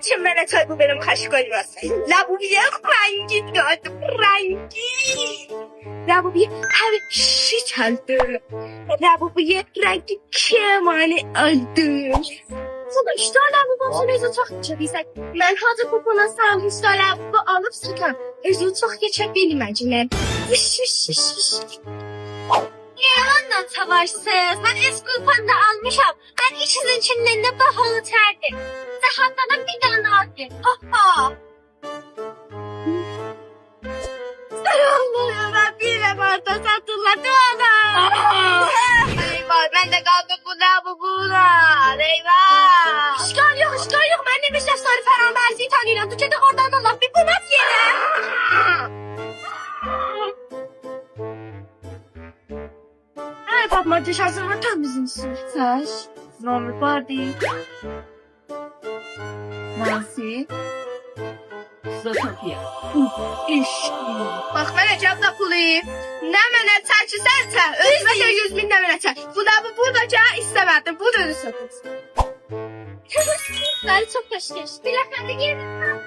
Kim mənə çay bu benim kaşı koymasın. Labubiye rengi gördüm, rengi. Labubiye her şey çaldı. Labubiye rengi kemani aldı. Sana işte lavabo neyse çok geçebilsek. Ben hazır kupona sağım işte lavabo alıp sıkan. Özü çok geçebilmecine. Vış vış vış vış. Yalanla savaşsız. Ben eski kupanda almışam. Ben işinizin içinde pahalı terdim. Hatta bir tane aldım. Ha. Selamlar Rabbiyle vardı satırladı ona. Eyvah ben de kaldım bu buna. Eyvah. Şikar yok. Ben demiş efsane Ferhan Berzi'yi tanıyorum. Türkçe'de oradan Allah bir bu nasıl yere? Hey Fatma dışarısı var tam bizim sınıftaş. Normal party. Nancy. Zootopia. İş. Bak mənə cəbdə pulu. Nə mənə çək ki, sən çək. Özümə də 100.000 nə mənə çək. Bu da bu buradakı istəmədim. Bu da özü satılsın. Çok hoş geç. Bir dakika girdim.